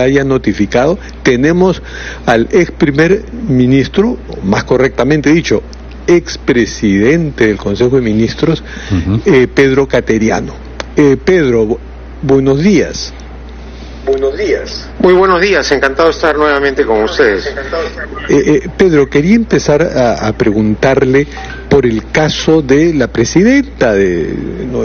haya notificado. Tenemos al ex primer ministro, más correctamente dicho, expresidente del Consejo de Ministros, Pedro Cateriano. Pedro, buenos días. Buenos días. Muy buenos días, encantado de estar nuevamente con ustedes. Pedro, quería empezar a preguntarle por el caso de la presidenta, de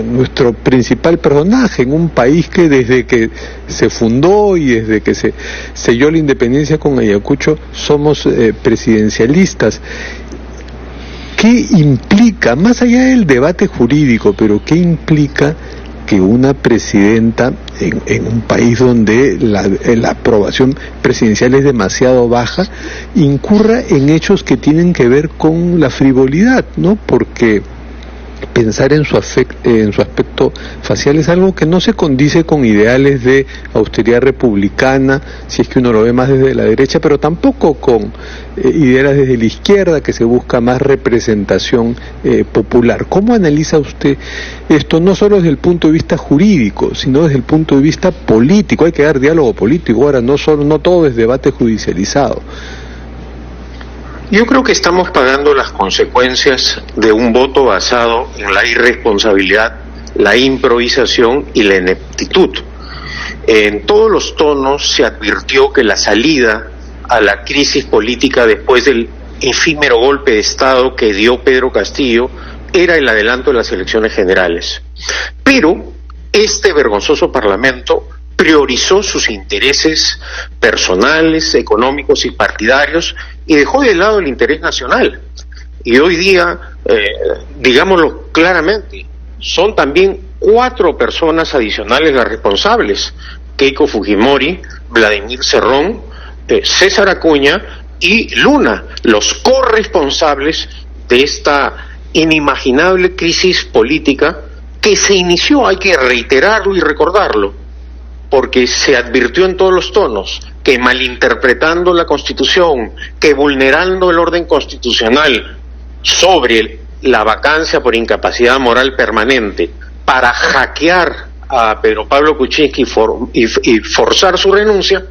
nuestro principal personaje en un país que desde que se fundó y desde que se selló la independencia con Ayacucho somos presidencialistas. ¿Qué implica, más allá del debate jurídico, pero qué implica que una presidenta en un país donde la aprobación presidencial es demasiado baja, incurra en hechos que tienen que ver con la frivolidad, ¿no? Porque pensar en su aspecto facial es algo que no se condice con ideales de austeridad republicana, si es que uno lo ve más desde la derecha, pero tampoco con ideas desde la izquierda, que se busca más representación popular. ¿Cómo analiza usted esto, no solo desde el punto de vista jurídico, sino desde el punto de vista político? Hay que dar diálogo político, ahora no todo es debate judicializado. Yo creo que estamos pagando las consecuencias de un voto basado en la irresponsabilidad, la improvisación y la ineptitud. En todos los tonos se advirtió que la salida a la crisis política después del efímero golpe de Estado que dio Pedro Castillo era el adelanto de las elecciones generales. Pero este vergonzoso Parlamento priorizó sus intereses personales, económicos y partidarios y dejó de lado el interés nacional. Y hoy día, digámoslo claramente, son también 4 personas adicionales las responsables: Keiko Fujimori, Vladimir Cerrón, César Acuña y Luna, los corresponsables de esta inimaginable crisis política que se inició, hay que reiterarlo y recordarlo, porque se advirtió en todos los tonos que malinterpretando la Constitución, que vulnerando el orden constitucional sobre la vacancia por incapacidad moral permanente para hackear a Pedro Pablo Kuczynski y forzar su renuncia,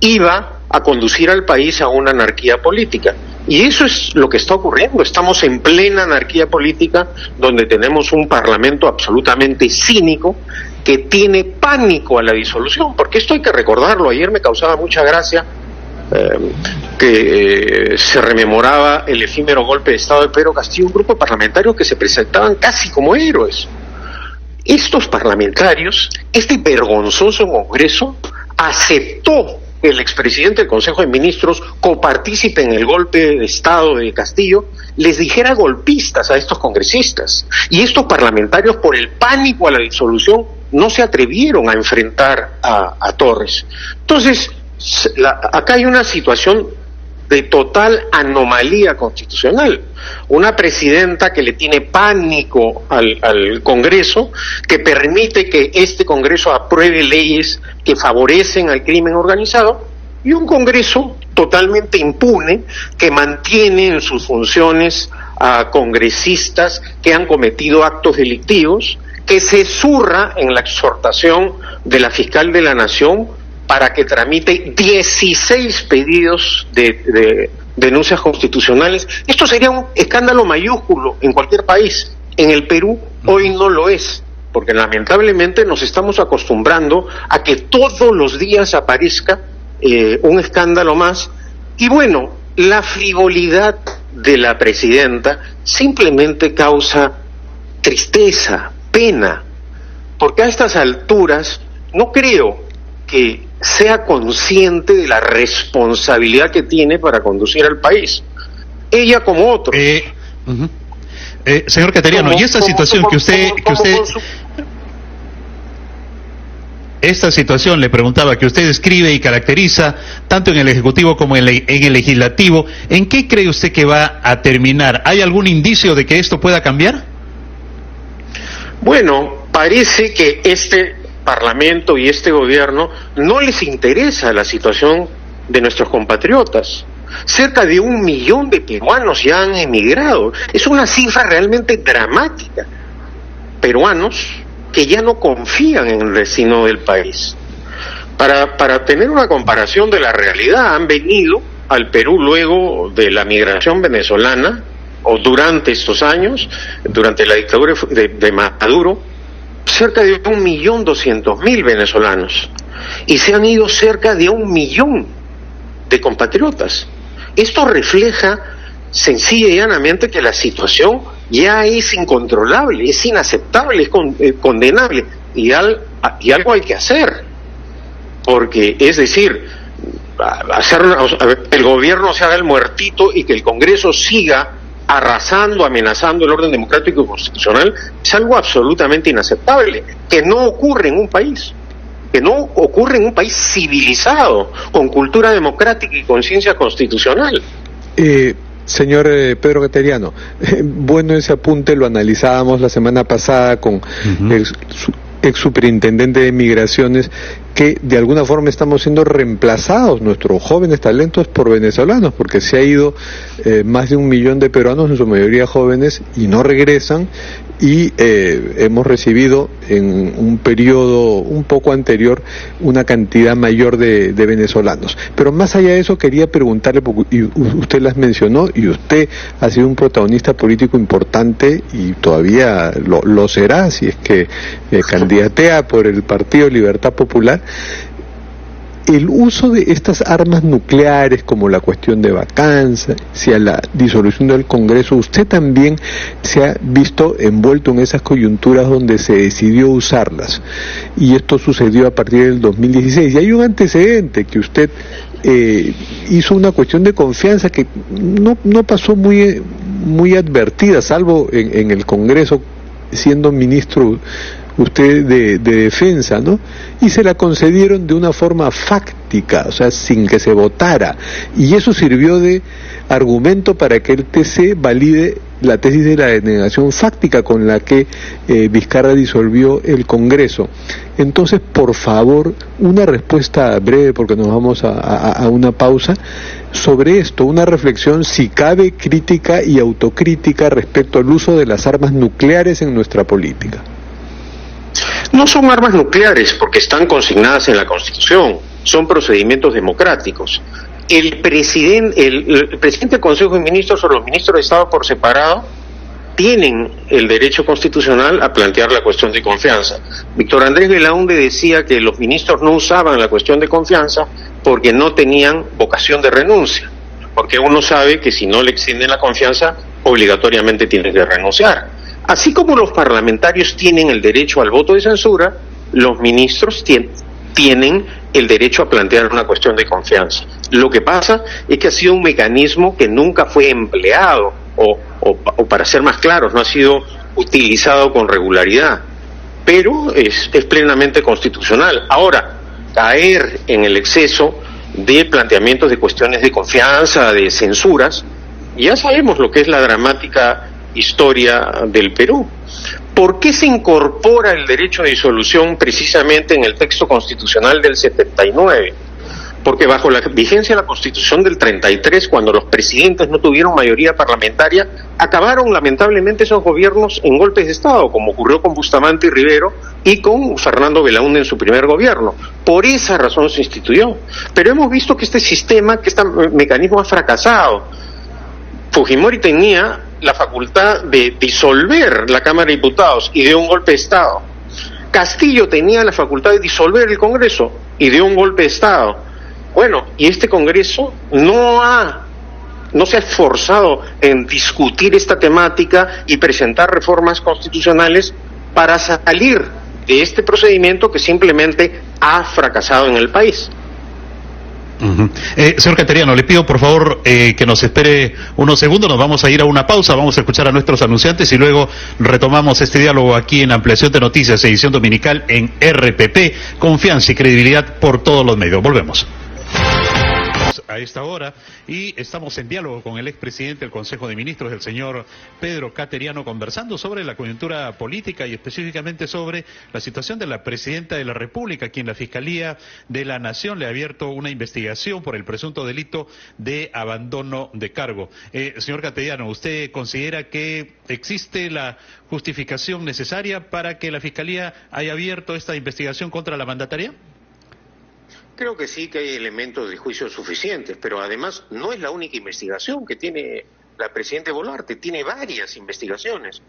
iba a conducir al país a una anarquía política. Y eso es lo que está ocurriendo. Estamos en plena anarquía política, donde tenemos un parlamento absolutamente cínico, que tiene pánico a la disolución, porque esto hay que recordarlo. Ayer me causaba mucha gracia que se rememoraba el efímero golpe de Estado de Pedro Castillo, un grupo de parlamentarios que se presentaban casi como héroes. Estos parlamentarios, este vergonzoso Congreso, aceptó que el expresidente del Consejo de Ministros, copartícipe en el golpe de Estado de Castillo, les dijera golpistas a estos congresistas. Y estos parlamentarios, por el pánico a la disolución, no se atrevieron a enfrentar a Torres. Entonces, acá hay una situación de total anomalía constitucional. Una presidenta que le tiene pánico al Congreso, que permite que este Congreso apruebe leyes que favorecen al crimen organizado, y un Congreso totalmente impune que mantiene en sus funciones a congresistas que han cometido actos delictivos, que se zurra en la exhortación de la fiscal de la Nación para que tramite 16 pedidos de denuncias constitucionales. Esto sería un escándalo mayúsculo en cualquier país. En el Perú hoy no lo es, porque lamentablemente nos estamos acostumbrando a que todos los días aparezca un escándalo más. Y bueno, la frivolidad de la presidenta simplemente causa tristeza, pena, porque a estas alturas no creo que sea consciente de la responsabilidad que tiene para conducir al país. Ella como otros. Señor Cateriano, y esta situación que usted esta situación, le preguntaba, que usted describe y caracteriza tanto en el Ejecutivo como en el Legislativo, ¿en qué cree usted que va a terminar? ¿Hay algún indicio de que esto pueda cambiar? Bueno, parece que este Parlamento y este gobierno no les interesa la situación de nuestros compatriotas. Cerca de 1 millón de peruanos ya han emigrado. Es una cifra realmente dramática. Peruanos que ya no confían en el destino del país. para tener una comparación de la realidad, han venido al Perú luego de la migración venezolana, o durante estos años, durante la dictadura de Maduro, cerca de 1.200.000 venezolanos, y se han ido cerca de 1 millón de compatriotas. Esto refleja sencilla y llanamente que la situación ya es incontrolable, es inaceptable, es condenable, y algo hay que hacer, porque es decir, el gobierno se haga el muertito y que el Congreso siga arrasando, amenazando el orden democrático y constitucional, es algo absolutamente inaceptable, que no ocurre en un país, civilizado, con cultura democrática y conciencia constitucional. Señor Pedro Cateriano, bueno, ese apunte lo analizábamos la semana pasada con el ex superintendente de Migraciones, que de alguna forma estamos siendo reemplazados, nuestros jóvenes talentos, por venezolanos, porque se ha ido más de 1 millón de peruanos, en su mayoría jóvenes, y no regresan, y hemos recibido en un periodo un poco anterior una cantidad mayor de venezolanos. Pero más allá de eso, quería preguntarle, porque y usted las mencionó, y usted ha sido un protagonista político importante, y todavía lo será, si es que candidatea por el Partido Libertad Popular. El uso de estas armas nucleares, como la cuestión de vacancia, hacia la disolución del Congreso, usted también se ha visto envuelto en esas coyunturas donde se decidió usarlas, y esto sucedió a partir del 2016, y hay un antecedente que usted hizo una cuestión de confianza que no pasó muy advertida, salvo en el Congreso, siendo ministro usted de defensa, ¿no? Y se la concedieron de una forma fáctica, o sea, sin que se votara, y eso sirvió de argumento para que el TC valide la tesis de la denegación fáctica con la que Vizcarra disolvió el Congreso. Entonces, por favor, una respuesta breve, porque nos vamos a una pausa, sobre esto, una reflexión, si cabe, crítica y autocrítica respecto al uso de las armas nucleares en nuestra política. No son armas nucleares porque están consignadas en la Constitución, son procedimientos democráticos. El presidente del Consejo de Ministros o los ministros de Estado por separado tienen el derecho constitucional a plantear la cuestión de confianza. Víctor Andrés Belaunde decía que los ministros no usaban la cuestión de confianza porque no tenían vocación de renuncia, porque uno sabe que si no le extienden la confianza, obligatoriamente tiene que renunciar. Así como los parlamentarios tienen el derecho al voto de censura, los ministros tienen el derecho a plantear una cuestión de confianza. Lo que pasa es que ha sido un mecanismo que nunca fue empleado, o para ser más claros, no ha sido utilizado con regularidad, pero es plenamente constitucional. Ahora, caer en el exceso de planteamientos de cuestiones de confianza, de censuras, ya sabemos lo que es la dramática historia del Perú. ¿Por qué se incorpora el derecho de disolución precisamente en el texto constitucional del 79? Porque bajo la vigencia de la Constitución del 33, cuando los presidentes no tuvieron mayoría parlamentaria, acabaron lamentablemente esos gobiernos en golpes de Estado, como ocurrió con Bustamante y Rivero y con Fernando Belaúnde en su primer gobierno. Por esa razón se instituyó. Pero hemos visto que este mecanismo ha fracasado. Fujimori tenía la facultad de disolver la Cámara de Diputados y dio un golpe de Estado. Castillo tenía la facultad de disolver el Congreso y dio un golpe de Estado. Bueno, y este Congreso no se ha esforzado en discutir esta temática y presentar reformas constitucionales para salir de este procedimiento que simplemente ha fracasado en el país. Señor Cateriano, le pido por favor que nos espere unos segundos, nos vamos a ir a una pausa, vamos a escuchar a nuestros anunciantes y luego retomamos este diálogo aquí en Ampliación de Noticias, edición dominical en RPP, confianza y credibilidad por todos los medios. Volvemos a esta hora y estamos en diálogo con el expresidente del Consejo de Ministros, el señor Pedro Cateriano, conversando sobre la coyuntura política y específicamente sobre la situación de la presidenta de la República, quien la Fiscalía de la Nación le ha abierto una investigación por el presunto delito de abandono de cargo. Señor Cateriano, ¿usted considera que existe la justificación necesaria para que la Fiscalía haya abierto esta investigación contra la mandataria? creo que sí que hay elementos de juicio suficientes, pero además no es la única investigación que tiene la presidenta Boluarte, tiene varias investigaciones.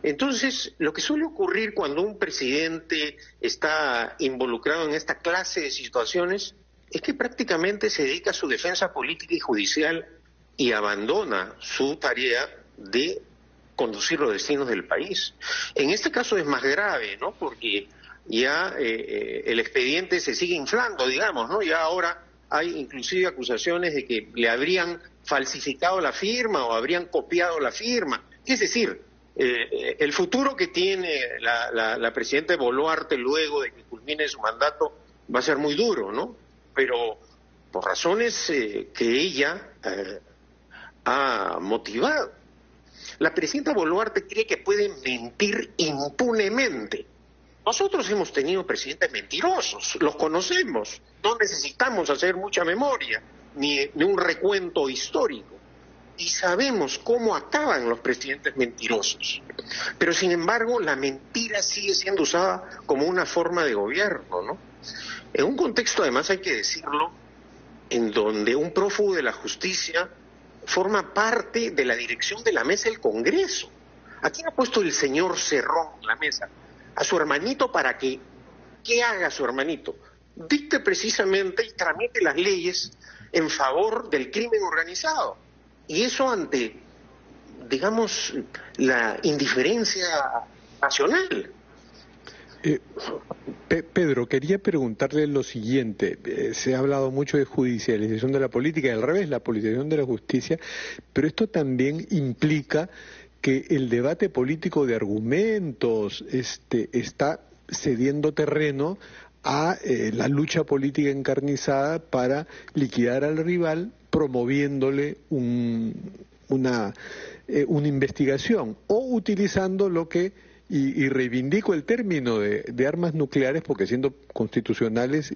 Entonces, lo que suele ocurrir cuando un presidente está involucrado en esta clase de situaciones es que prácticamente se dedica a su defensa política y judicial y abandona su tarea de conducir los destinos del país. En este caso es más grave, ¿no? Porque ya el expediente se sigue inflando, digamos, ¿no? Ya ahora hay inclusive acusaciones de que le habrían falsificado la firma o habrían copiado la firma. Es decir, el futuro que tiene la presidenta Boluarte luego de que culmine su mandato va a ser muy duro, ¿no? Pero por razones que ella ha motivado. La presidenta Boluarte cree que puede mentir impunemente. Nosotros hemos tenido presidentes mentirosos, los conocemos, no necesitamos hacer mucha memoria, ni un recuento histórico, y sabemos cómo acaban los presidentes mentirosos. Pero sin embargo, la mentira sigue siendo usada como una forma de gobierno, ¿no? En un contexto, además, hay que decirlo, en donde un prófugo de la justicia forma parte de la dirección de la mesa del Congreso. ¿A quién ha puesto el señor Cerrón en la mesa? A su hermanito para que, ¿qué haga su hermanito? Dicte precisamente y tramite las leyes en favor del crimen organizado. Y eso ante, digamos, la indiferencia nacional. Pedro, quería preguntarle lo siguiente. Se ha hablado mucho de judicialización de la política y al revés, la politización de la justicia, pero esto también implica que el debate político de argumentos está cediendo terreno a la lucha política encarnizada para liquidar al rival, promoviéndole una investigación o utilizando lo que y reivindico el término de armas nucleares porque siendo constitucionales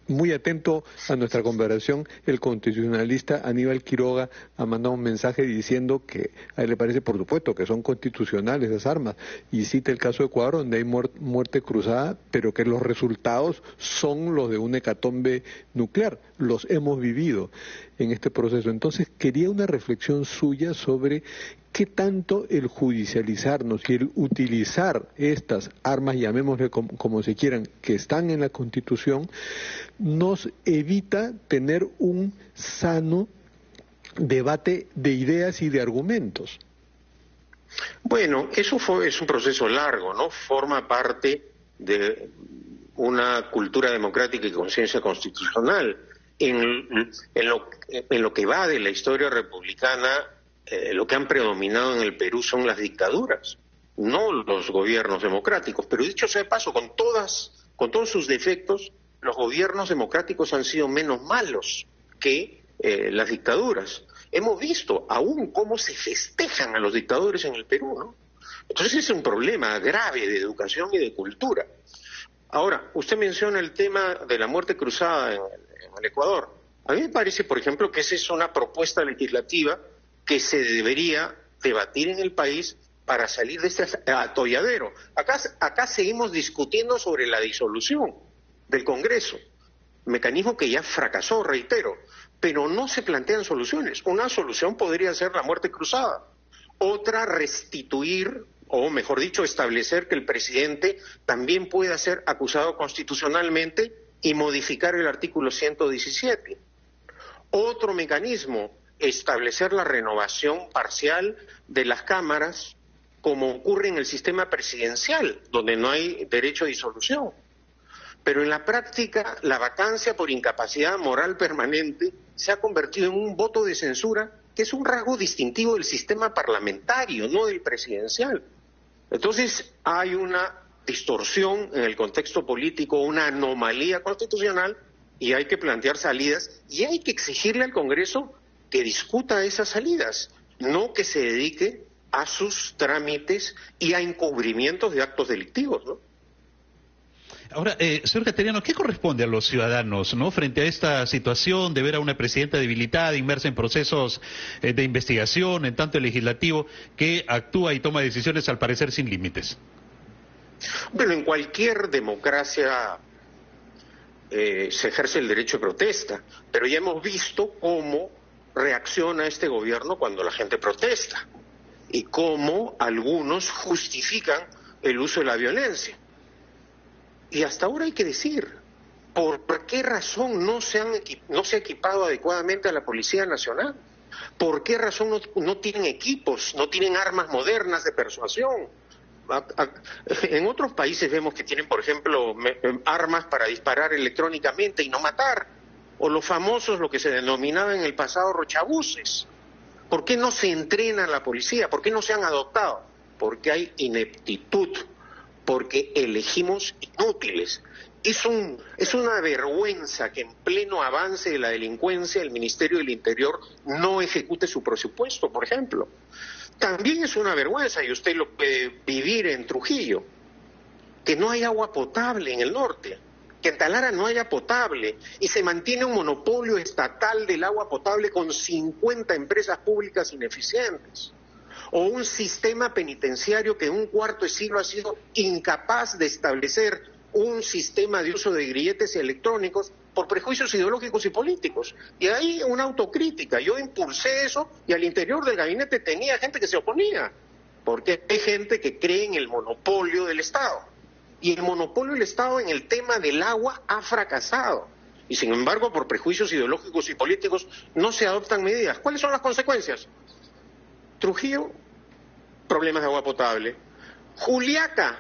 muy atento a nuestra conversación, el constitucionalista Aníbal Quiroga ha mandado un mensaje diciendo que a él le parece, por supuesto, que son constitucionales esas armas, y cita el caso de Ecuador, donde hay muerte cruzada, pero que los resultados son los de una hecatombe nuclear. Los hemos vivido en este proceso. Entonces, quería una reflexión suya sobre qué tanto el judicializarnos y el utilizar estas armas, llamémosle como se quieran, que están en la Constitución, nos evita tener un sano debate de ideas y de argumentos. Bueno, eso es un proceso largo, ¿no? Forma parte de una cultura democrática y conciencia constitucional. En lo que va de la historia republicana, lo que han predominado en el Perú son las dictaduras, no los gobiernos democráticos. Pero dicho sea de paso, con todos sus defectos, los gobiernos democráticos han sido menos malos que las dictaduras. Hemos visto aún cómo se festejan a los dictadores en el Perú, ¿no? Entonces es un problema grave de educación y de cultura. Ahora, usted menciona el tema de la muerte cruzada en el Ecuador. A mí me parece, por ejemplo, que esa es una propuesta legislativa que se debería debatir en el país para salir de este atolladero. Acá seguimos discutiendo sobre la disolución del Congreso, mecanismo que ya fracasó, reitero, pero no se plantean soluciones. Una solución podría ser la muerte cruzada, otra restituir, o mejor dicho, establecer que el presidente también pueda ser acusado constitucionalmente y modificar el artículo 117. Otro mecanismo, establecer la renovación parcial de las cámaras, como ocurre en el sistema presidencial, donde no hay derecho a disolución. Pero en la práctica, la vacancia por incapacidad moral permanente se ha convertido en un voto de censura, que es un rasgo distintivo del sistema parlamentario, no del presidencial. Entonces, hay una distorsión en el contexto político, una anomalía constitucional, y hay que plantear salidas, y hay que exigirle al Congreso que discuta esas salidas, no que se dedique a sus trámites y a encubrimientos de actos delictivos, ¿no? Ahora, señor Cateriano, ¿qué corresponde a los ciudadanos, no, frente a esta situación de ver a una presidenta debilitada, inmersa en procesos de investigación, en tanto el legislativo, que actúa y toma decisiones al parecer sin límites? Bueno, en cualquier democracia se ejerce el derecho de protesta, pero ya hemos visto cómo reacciona este gobierno cuando la gente protesta y cómo algunos justifican el uso de la violencia. Y hasta ahora hay que decir, ¿por qué razón no se ha equipado adecuadamente a la Policía Nacional? ¿Por qué razón no tienen equipos, no tienen armas modernas de persuasión? En otros países vemos que tienen, por ejemplo, armas para disparar electrónicamente y no matar, o los famosos, lo que se denominaba en el pasado, rochabuses. ¿Por qué no se entrena a la policía? ¿Por qué no se han adoptado? Porque hay ineptitud, porque elegimos inútiles. Es una vergüenza que en pleno avance de la delincuencia el Ministerio del Interior no ejecute su presupuesto, por ejemplo. También es una vergüenza, y usted lo puede vivir en Trujillo, que no hay agua potable en el norte, que en Talara no haya potable, y se mantiene un monopolio estatal del agua potable con 50 empresas públicas ineficientes, o un sistema penitenciario que en un cuarto de siglo ha sido incapaz de establecer un sistema de uso de grilletes electrónicos por prejuicios ideológicos y políticos. Y ahí una autocrítica, yo impulsé eso y al interior del gabinete tenía gente que se oponía, porque hay gente que cree en el monopolio del Estado. Y el monopolio del Estado en el tema del agua ha fracasado. Y sin embargo, por prejuicios ideológicos y políticos no se adoptan medidas. ¿Cuáles son las consecuencias? Trujillo, problemas de agua potable. Juliaca,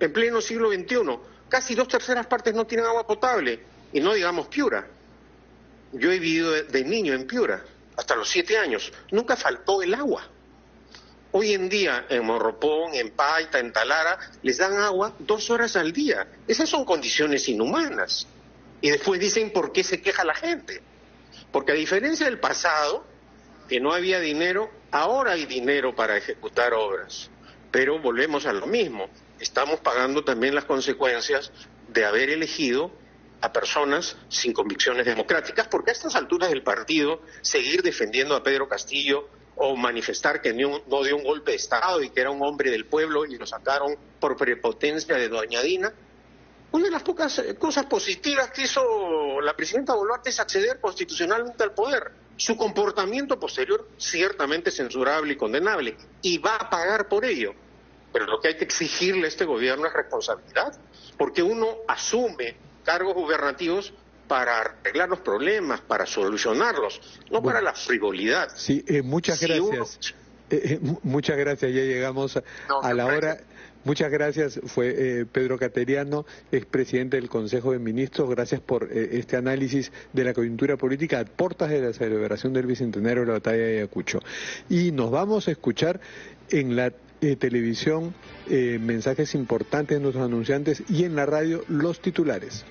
en pleno siglo XXI, casi 2/3 partes no tienen agua potable, y no digamos Piura. Yo he vivido de niño en Piura, hasta los 7 años, nunca faltó el agua. Hoy en día, en Morropón, en Paita, en Talara, les dan agua 2 horas al día. Esas son condiciones inhumanas. Y después dicen por qué se queja la gente. Porque a diferencia del pasado, que no había dinero, ahora hay dinero para ejecutar obras. Pero volvemos a lo mismo. Estamos pagando también las consecuencias de haber elegido a personas sin convicciones democráticas, porque a estas alturas del partido, seguir defendiendo a Pedro Castillo o manifestar que no dio un golpe de Estado y que era un hombre del pueblo y lo sacaron por prepotencia de doña Dina. Una de las pocas cosas positivas que hizo la presidenta Boluarte es acceder constitucionalmente al poder. Su comportamiento posterior ciertamente censurable y condenable, y va a pagar por ello. Pero lo que hay que exigirle a este gobierno es responsabilidad, porque uno asume cargos gubernativos para arreglar los problemas, para solucionarlos, no para la frivolidad. Sí, muchas gracias. Muchas gracias, ya llegamos a la hora. Muchas gracias, fue Pedro Cateriano, expresidente del Consejo de Ministros. Gracias por este análisis de la coyuntura política a puertas de la celebración del Bicentenario de la Batalla de Ayacucho. Y nos vamos a escuchar en la televisión mensajes importantes de nuestros anunciantes y en la radio los titulares.